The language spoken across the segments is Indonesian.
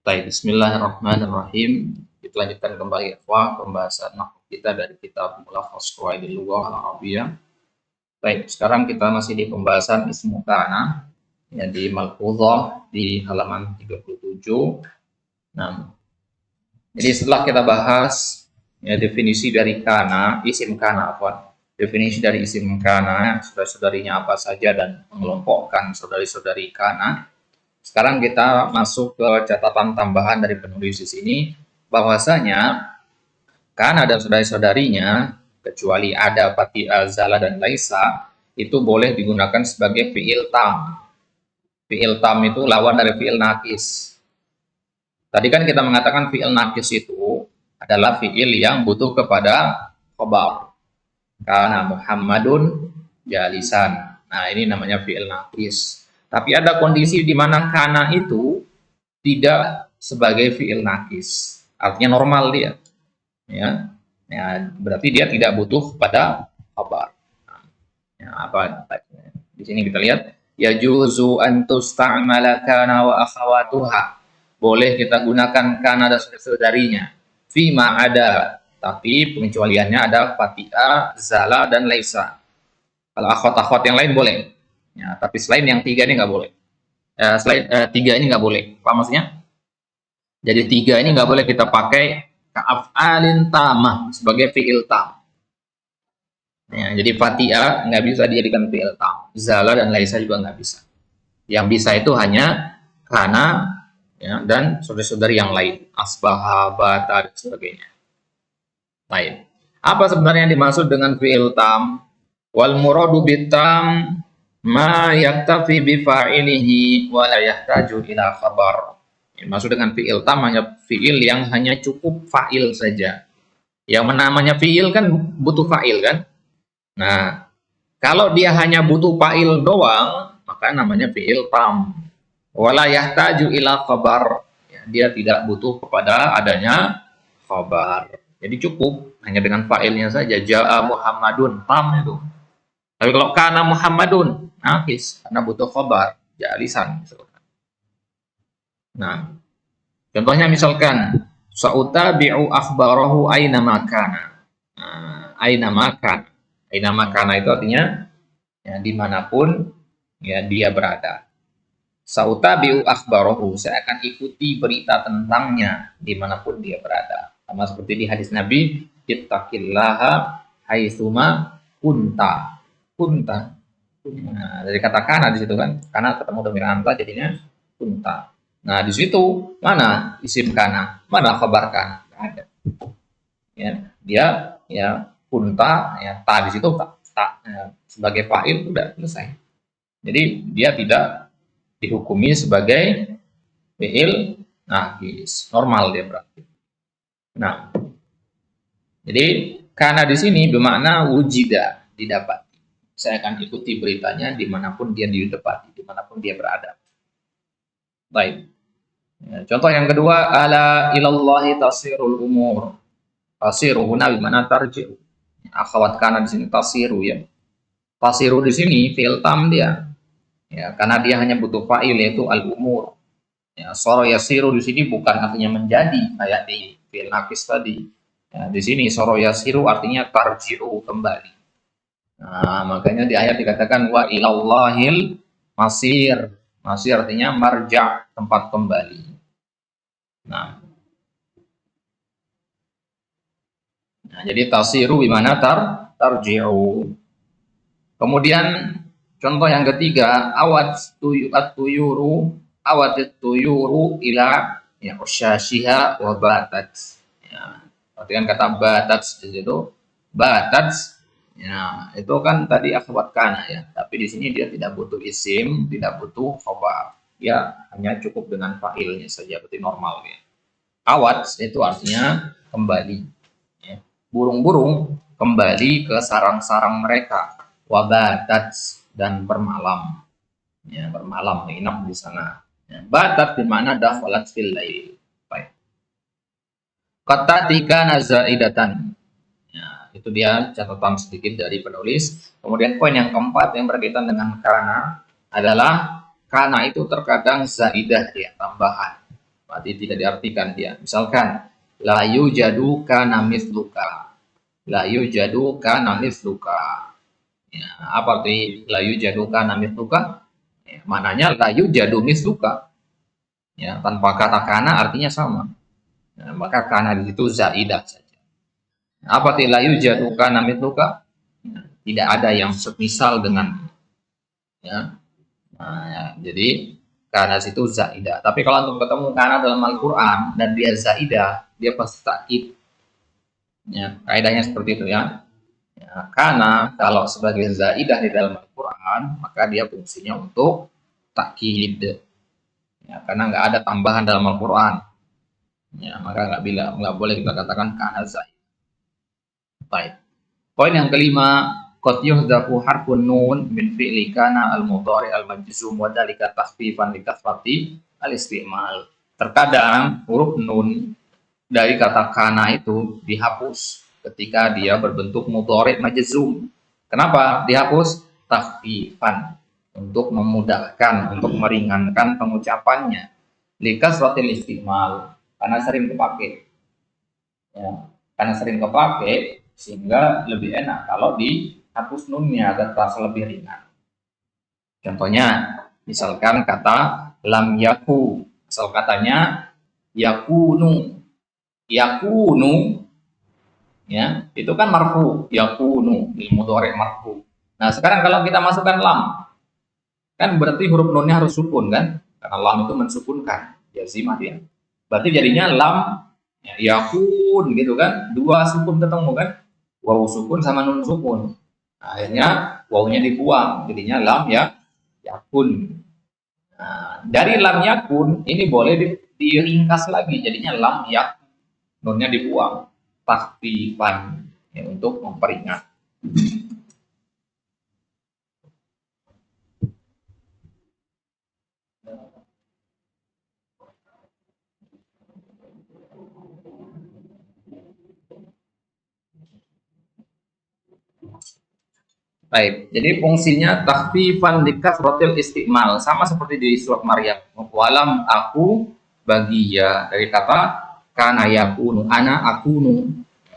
Baik, bismillahirrahmanirrahim. Kita lanjutkan kembali pembahasan nahwu kita dari kitab Mulakhas Qawaidil Lughah Al-Arabiyyah. Baik, sekarang kita masih di pembahasan ismu kana ya di Malfuzah di halaman 37. Nah, jadi setelah kita bahas ya definisi dari kana, isim kana apa? Definisi dari isim kana, saudari-saudarinya apa saja dan mengelompokkan saudari-saudari kana. Sekarang kita masuk ke catatan tambahan dari penulis di sini, bahwasanya kana dan saudari-saudarinya, kecuali ada fatiha, zala, dan laisa, itu boleh digunakan sebagai fi'il tam. Fi'il tam itu lawan dari fi'il nakis. Tadi kan kita mengatakan fi'il nakis itu adalah fi'il yang butuh kepada khobar. Kana Muhammadun jalisan. Nah, ini namanya fi'il nakis. Tapi ada kondisi di mana kana itu tidak sebagai fi'il nakis. Artinya normal dia. Ya. Ya, berarti dia tidak butuh pada khabar. Ya, apa di sini kita lihat ya juzu an tusta'mala kana wa akhawatuha. Boleh kita gunakan kana dan saudarinya. Fima ada, tapi pengecualiannya ada fatiha, zala, dan laisa. Kalau akhwat-akhwat yang lain boleh. Ya, tapi selain yang tiga ini nggak boleh. Selain tiga ini nggak boleh. Apa maksudnya? Jadi tiga ini nggak boleh kita pakai ka'af'alin tamah sebagai fi'il tam. Ya, jadi fatiha nggak bisa dijadikan fi'il tam. Zala dan laisa juga nggak bisa. Yang bisa itu hanya kana ya, dan saudara-saudari yang lain. Asbaha, bata, dan sebagainya. Baik. Apa sebenarnya yang dimaksud dengan fi'il tam? Wal muradu bitam ma yaktafi bi fa'ilihi wa la yahtaju ila khabar. Maksud dengan fi'il tam hanya fi'il yang hanya cukup fa'il saja. Yang namanya fi'il kan butuh fa'il kan? Nah, kalau dia hanya butuh fa'il doang, maka namanya fi'il tam. Wa la yahtaju ila khabar. Ya, dia tidak butuh kepada adanya khabar. Jadi cukup hanya dengan fa'ilnya saja. Ja'a Muhammadun, tam itu. Tapi kalau kana Muhammadun, nafis, karena butuh khobar, jalisan. Nah, contohnya misalkan, sa'utabi'u akhbarahu aina makana. Aina makan. Aina makana itu artinya, ya, dimanapun ya, dia berada. Sa'utabi'u akhbarahu, saya akan ikuti berita tentangnya, dimanapun dia berada. Sama seperti di hadis Nabi, ittaqillaha haitsuma kunta. Kunta. Nah, dari kata kana di situ kan, karena ketemu dhamir anta jadinya kunta. Nah, di situ mana isim kana, mana khabar kana? Nggak ada. Ya, dia ya kunta ya ta di situ tak ya, sebagai fa'il sudah selesai. Jadi dia tidak dihukumi sebagai fi'il naqis, normal dia berarti. Nah, jadi kana di sini bermakna wujida, didapat. Saya akan ikuti beritanya dimanapun dia didapati, dimanapun dia berada. Baik. Ya, contoh yang kedua, ala ilallahi tasirul umur. Tasiru huna bimana tarji'u. Akhwat kana di sini tasiru ya. Tasiru di sini fi'il tam dia. Ya, karena dia hanya butuh fa'il yaitu al-umur. Ya, soro yasiru di sini bukan artinya menjadi kayak di fi'il naqis tadi. Ya, di sini soro yasiru artinya tarji'u, kembali. Nah, makanya di ayat dikatakan wa ilallahil masir. Masir artinya marja, tempat kembali. Nah, jadi tasiru bimana tarji'u. Kemudian contoh yang ketiga, awat tuyuru ila ya usyashiha wa batat. Ya, artikan kata batat di situ. Batat ya, itu kan tadi akhwat kana ya, tapi di sini dia tidak butuh isim, tidak butuh khabar. Ya, hanya cukup dengan fa'ilnya saja, berarti normal ya. Awat itu artinya kembali. Ya. Burung-burung kembali ke sarang-sarang mereka. Wabatat dan bermalam. Ya, bermalam, menginap di sana. Ya, batat dimana dakhalat fil lail. Baik. Kata tika nazaidatan. Itu dia catatan sedikit dari penulis. Kemudian poin yang keempat yang berkaitan dengan kana adalah kana itu terkadang zaidah ya, tambahan. berarti tidak diartikan dia. Misalkan la yujadu kana mithluka. La yujadu kana mithluka. Ya, apa arti la yujadu kana mithluka? Ya, maknanya la yujadu mithluka. Ya, tanpa kata kana artinya sama. Ya, maka kana di situ zaidah saja. Apa arti la yujadu kana mithluka? Ya, tidak ada yang semisal dengan, ya. Nah, ya, jadi karena situ zaidah. Tapi kalau antum ketemu kana dalam Al-Qur'an dan dia zaidah, dia pasti takkid. Ya, kaidahnya seperti itu ya. Ya, karena kalau sebagai zaidah di dalam Al-Qur'an, maka dia fungsinya untuk takkid. Ya, karena nggak ada tambahan dalam Al-Qur'an. Ya, maka nggak boleh kita katakan kana zaidah. Baik. Poin yang kelima, qad yuhdhafu harfun nun min fi'li kana al-mudhari al-majzum wa dzalika takhfifan li kasrati al-istimal. Terkadang huruf nun dari kata kana itu dihapus ketika dia berbentuk mudhari majzum. Kenapa dihapus? Takhfifan, untuk memudahkan, untuk meringankan pengucapannya. Li kasratil istimal, karena sering dipakai. Ya, karena sering kepake sehingga lebih enak kalau dihapus nunnya dan terasa lebih ringan. Contohnya, misalkan kata lam yaku, asal katanya yakunu, yakunu, ya itu kan marfu, yakunu, ilmu mudhari marfu. Nah sekarang kalau kita masukkan lam, kan berarti huruf nunnya harus sukun kan, karena lam itu mensukunkan, jazimah dia. Berarti jadinya lam, ya, yakun gitu kan, dua sukun ketemu kan, waw sukun sama nun sukun. Nah, akhirnya wawnya dibuang, jadinya lam ya yakun. Nah, dari lam yakun ini boleh diringkas lagi, jadinya lam yak, nunnya dibuang, takhfifan, ya, untuk memperingat. Baik, jadi fungsinya takhfifan likasratil istimal, sama seperti di surat Maryam. Walam aku bagiya, dari kata kana yakunu, ana akunu.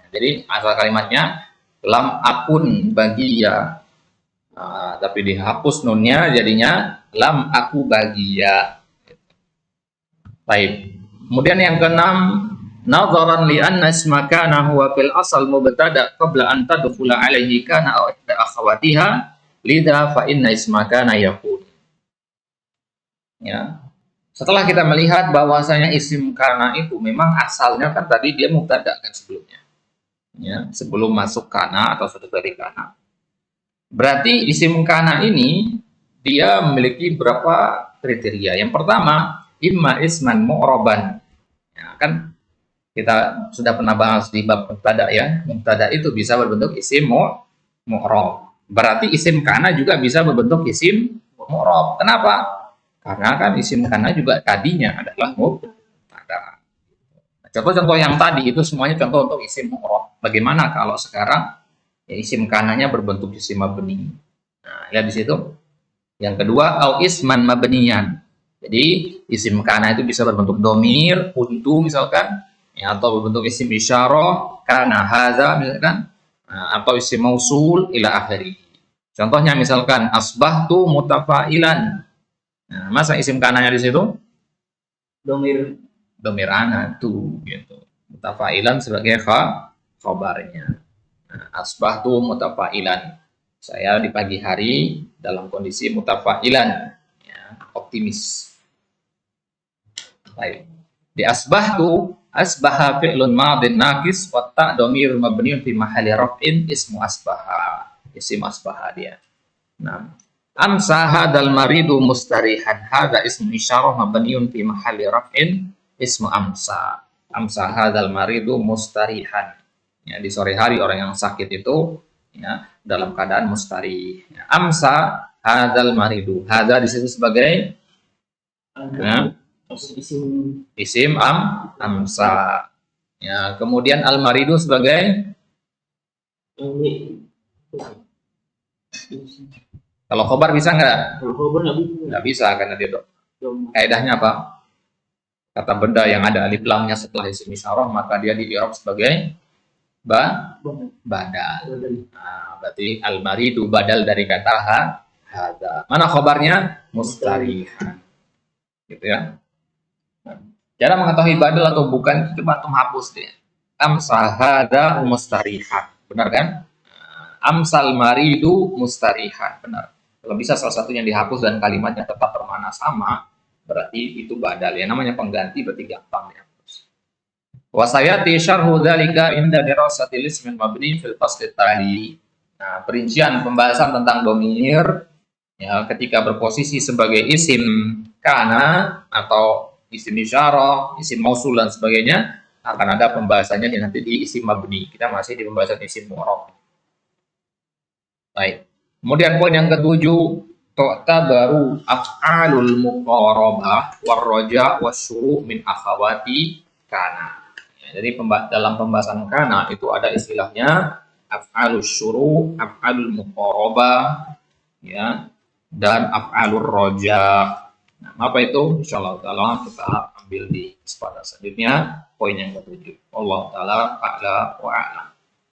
Jadi asal kalimatnya lam akun bagiya. Nah, tapi dihapus nunnya jadinya lam aku bagiya. Baik. Kemudian yang keenam, nazaran li anna isma kana huwa fil asal mubtada qabla an tadkhula alaihi kana aw ihda akhawatiha lidha fa inna isma kana yakun. Ya. Setelah kita melihat bahwasanya isim kana itu memang asalnya kan tadi dia mubtada kan sebelumnya. Ya, sebelum masuk kana atau sudah dari kana. Berarti isim kana ini dia memiliki beberapa kriteria. Yang pertama, imma isman mu'raban. Ya, kan kita sudah pernah bahas di bab mubtada ya. Mubtada itu bisa berbentuk isim mu'rab. Berarti isim kana juga bisa berbentuk isim mu'rab. Kenapa? Karena kan isim kana juga tadinya adalah mubtada. Contoh-contoh yang tadi itu semuanya contoh untuk isim mu'rab. Bagaimana kalau sekarang ya, isim kananya berbentuk isim mabni. Nah, lihat di situ. Yang kedua, au isman mabniyan. Jadi isim kana itu bisa berbentuk domir, kuntu misalkan, ya, atau berbentuk isim isyarah, kana hadza misalkan, atau isim mausul ila akhiri. Contohnya misalkan asbahtu mutafailan. Nah, masa isim kananya di situ? Domir ana tu gitu. Mutafailan sebagai khabarnya. Nah, asbahtu mutafailan. Saya di pagi hari dalam kondisi mutafailan, ya, optimis. Baik. Di asbahtu, asbaha fi'lun madin naqis wa ta dhamir mabniun fi mahalli raf'in ismu asbaha. Isim asbaha dia. Nah, amsa hadal maridu mustarihan, hadza ismu isyarah mabniun fi mahalli raf'in ismu amsa. Amsa hadal maridu mustarihan. Ya, di sore hari orang yang sakit itu, ya, dalam keadaan mustari. Ya, amsa hadal maridu. Hadza di situ sebagai, ya, isim amsa. Ya, kemudian al maridu sebagai, kalau khobar bisa nggak? Kalau khobar nggak bisa. Nggak bisa karena dia kaidahnya apa? kata benda yang ada alif lamnya setelah isim isyarah, maka dia di-i'rab sebagai badal. Nah, berarti al-maridu badal dari kata hada. Mana khobarnya? Mustarihan. Gitu ya. Cara mengetahui badal atau bukan, coba antum hapus deh. Amsal hada mustarihan. Benar kan? Amsal maridu mustarihan. Benar. Kalau bisa salah satunya dihapus dan kalimatnya tetap bermakna sama, berarti itu badal. Ya namanya pengganti berarti gampang dihapus. Wa sayati syarhu dzalika inda dirasatil ismil mabni fil fasl tali. Nah, perincian pembahasan tentang domir ya ketika berposisi sebagai isim kana atau isim isyarah, isim mausul dan sebagainya akan ada pembahasannya nanti di isim mabni. Kita masih di pembahasan isim mu'rab. Baik. Kemudian poin yang ketujuh, baru af'alul muqarabah warraja wasyuru' min akhawati kana. Ya, jadi dalam pembahasan kana itu ada istilahnya af'alus syuru', af'alul muqarabah, ya, dan af'alur raja. Nah, apa itu? Insyaallah taala kita ambil di kesempatan selanjutnya poin yang ketujuh. Allah taala a'la wa a'lam.